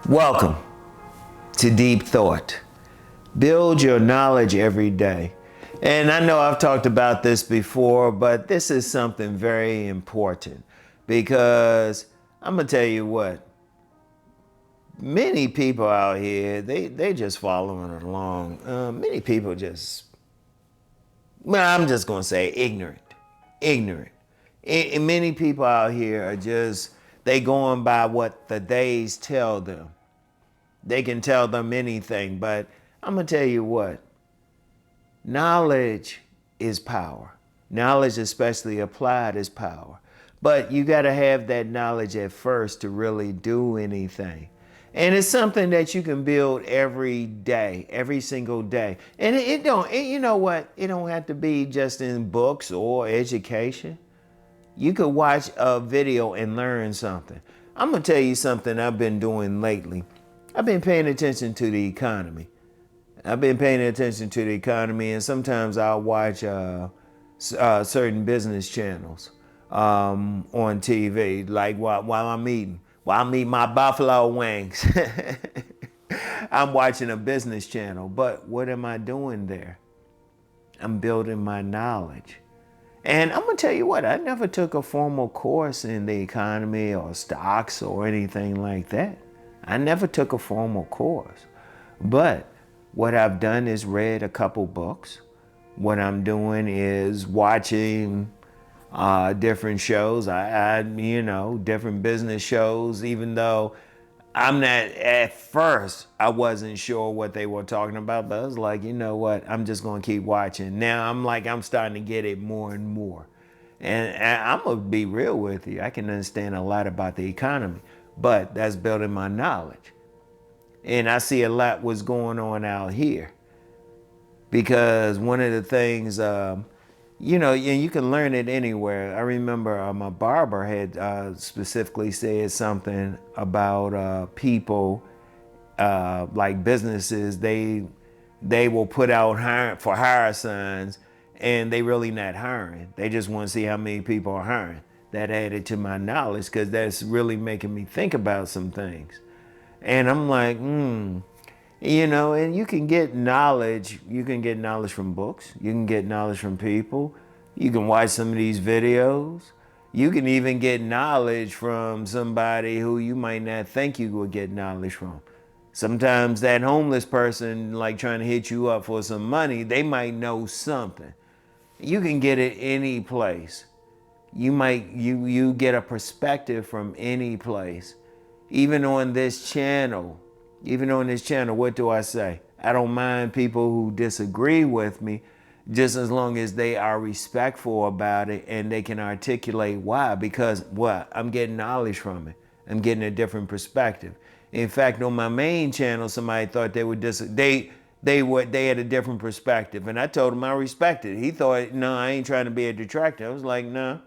Welcome to Deep Thought. Build your knowledge every day. And I know I've talked about this before, but this is something very important because I'm going to tell you what, many people out here, they just following along. Many people just, well, I'm just going to say ignorant. And many people out here are just, they going by what the days tell them. They can tell them anything, but I'm going to tell you what, knowledge is power. Knowledge, especially applied, is power. But you got to have that knowledge at first to really do anything. And it's something that you can build every day, every single day. And you know what? It don't have to be just in books or education. You could watch a video and learn something. I'm going to tell you something I've been doing lately. I've been paying attention to the economy. And sometimes I'll watch certain business channels on TV, like while I'm eating my buffalo wings. I'm watching a business channel, but what am I doing there? I'm building my knowledge. And I'm gonna tell you what, I never took a formal course in the economy or stocks or anything like that. I never took a formal course, but what I've done is read a couple books. What I'm doing is watching different shows. Different business shows, even though at first I wasn't sure what they were talking about, but I was like, you know what, I'm just gonna keep watching. Now I'm starting to get it more and more. And I'm gonna be real with you, I can understand a lot about the economy, but that's building my knowledge. And I see a lot what's going on out here. Because one of the things, you can learn it anywhere. I remember my barber had specifically said something about people, like businesses, they will put out for hire signs and they really not hiring. They just want to see how many people are hiring. That added to my knowledge because that's really making me think about some things. And I'm like, and you can get knowledge. You can get knowledge from books. You can get knowledge from people. You can watch some of these videos. You can even get knowledge from somebody who you might not think you would get knowledge from. Sometimes that homeless person, like trying to hit you up for some money, they might know something. You can get it any place. You get a perspective from any place. Even on this channel, what do I say? I don't mind people who disagree with me, just as long as they are respectful about it and they can articulate why. Because I'm getting knowledge from it. I'm getting a different perspective. In fact, on my main channel, somebody thought they had a different perspective, and I told him I respected it. He thought, no, I ain't trying to be a detractor. I was like, no.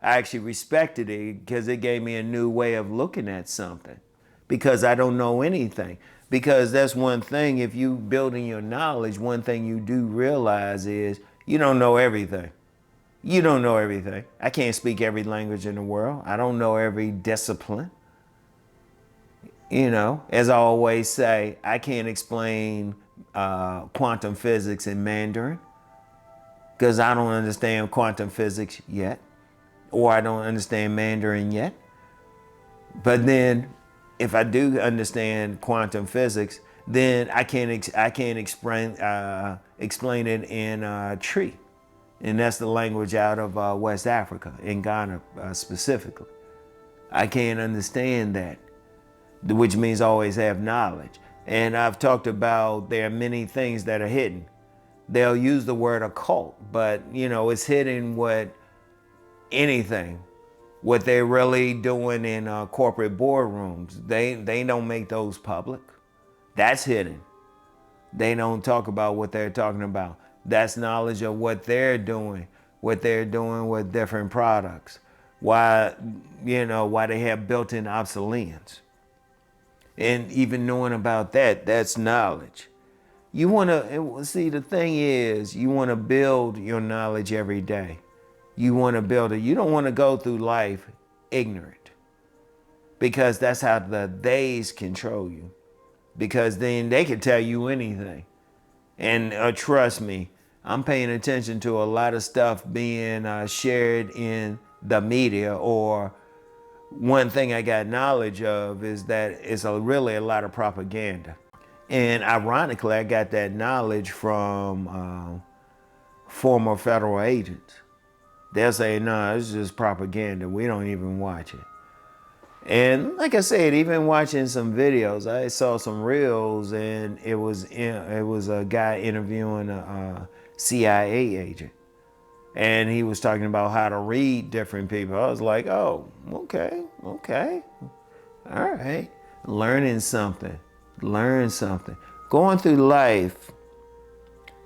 I actually respected it because it gave me a new way of looking at something, because I don't know anything. Because that's one thing, if you building your knowledge, one thing you do realize is you don't know everything. You don't know everything. I can't speak every language in the world. I don't know every discipline. As I always say, I can't explain quantum physics in Mandarin because I don't understand quantum physics yet. Or I don't understand Mandarin yet. But then if I do understand quantum physics, then I can't explain it in Tree. And that's the language out of West Africa, in Ghana specifically. I can't understand that, which means I always have knowledge. And I've talked about there are many things that are hidden. They'll use the word occult, but it's hidden anything. What they're really doing in corporate boardrooms, they don't make those public. That's hidden. They don't talk about what they're talking about. That's knowledge of what they're doing with different products. Why they have built-in obsolescence. And even knowing about that's knowledge. You want to see, the thing is, you want to build your knowledge every day. You want to build it. You don't want to go through life ignorant. because that's how the theys control you. Because then they can tell you anything. And trust me, I'm paying attention to a lot of stuff being shared in the media. Or one thing I got knowledge of is that it's really a lot of propaganda. And ironically, I got that knowledge from former federal agents. They'll say, no, it's just propaganda. We don't even watch it. And like I said, even watching some videos, I saw some reels, and it was a guy interviewing a CIA agent, and he was talking about how to read different people. I was like, oh, okay, all right, learn something. Going through life,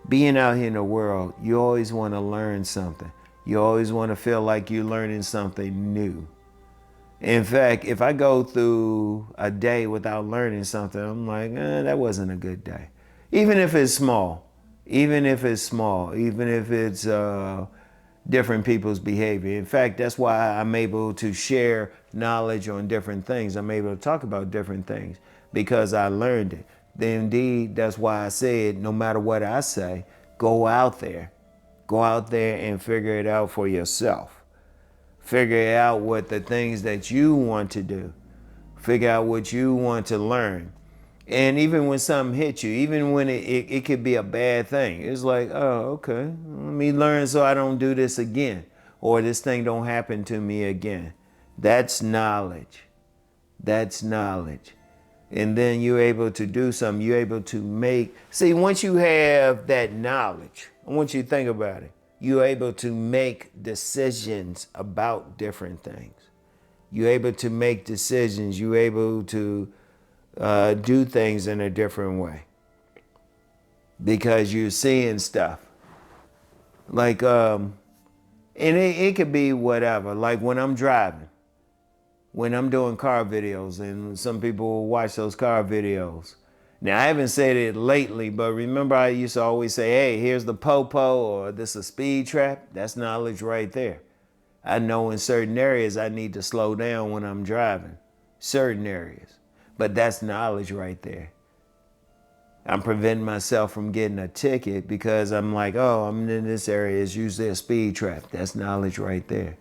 being out here in the world, you always want to learn something. You always want to feel like you're learning something new. In fact, if I go through a day without learning something, I'm like, that wasn't a good day. Even if it's small, even if it's different people's behavior. In fact, that's why I'm able to share knowledge on different things. I'm able to talk about different things because I learned it. Indeed, that's why I said, no matter what I say, go out there and figure it out for yourself. Figure out what the things that you want to do. Figure out what you want to learn. And even when something hits you, even when it could be a bad thing, it's like, oh, okay, let me learn so I don't do this again, or this thing don't happen to me again. That's knowledge. And then you're able to do something. You're able to once you have that knowledge, I want you to think about it. You're able to make decisions about different things. You're able to make decisions. You're able to do things in a different way because you're seeing stuff. Like, and it could be whatever. Like when I'm driving, when I'm doing car videos, and some people will watch those car videos. Now, I haven't said it lately, but remember I used to always say, hey, here's the po-po, or this is a speed trap. That's knowledge right there. I know in certain areas I need to slow down when I'm driving. Certain areas. But that's knowledge right there. I'm preventing myself from getting a ticket because I'm like, oh, I'm in this area. It's usually a speed trap. That's knowledge right there.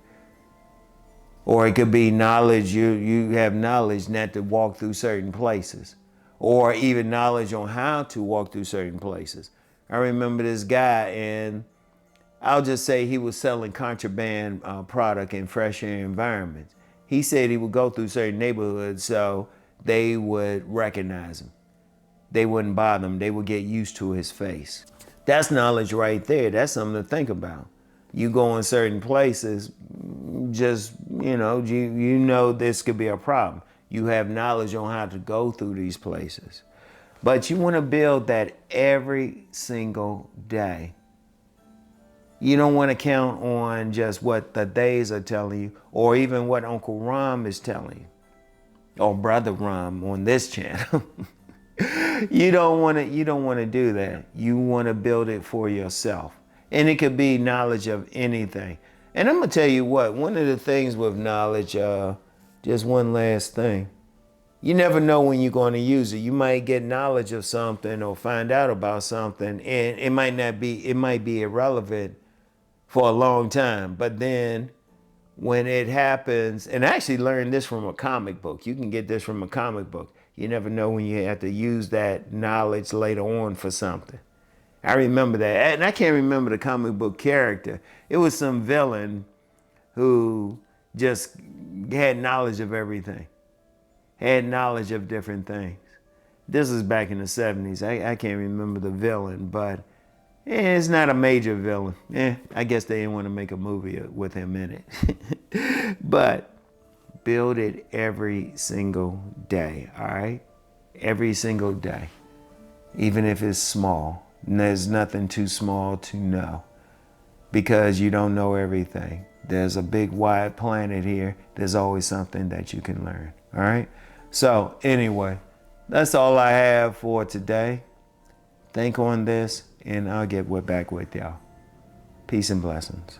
Or it could be knowledge, you have knowledge not to walk through certain places. Or even knowledge on how to walk through certain places. I remember this guy, and I'll just say he was selling contraband product in fresh air environments. He said he would go through certain neighborhoods so they would recognize him. They wouldn't bother him. They would get used to his face. That's knowledge right there. That's something to think about. You go in certain places, just, you know this could be a problem. You have knowledge on how to go through these places. But you want to build that every single day. You don't want to count on just what the days are telling you, or even what Uncle Rom is telling you, or Brother Rom on this channel. You don't want to do that. You want to build it for yourself. And it could be knowledge of anything. And I'm going to tell you what, one of the things with knowledge, just one last thing. You never know when you're going to use it. You might get knowledge of something or find out about something, and it might be irrelevant for a long time. But then when it happens, and I actually learned this from a comic book. You can get this from a comic book. You never know when you have to use that knowledge later on for something. I remember that. And I can't remember the comic book character. It was some villain who just had knowledge of everything. Had knowledge of different things. This is back in the 70s. I can't remember the villain, but it's not a major villain. I guess they didn't want to make a movie with him in it. But build it every single day, all right? Every single day. Even if it's small. And there's nothing too small to know, because you don't know everything. There's a big wide planet here. There's always something that you can learn, all right? So anyway, that's all I have for today. Think on this, and I'll get back with y'all. Peace and blessings.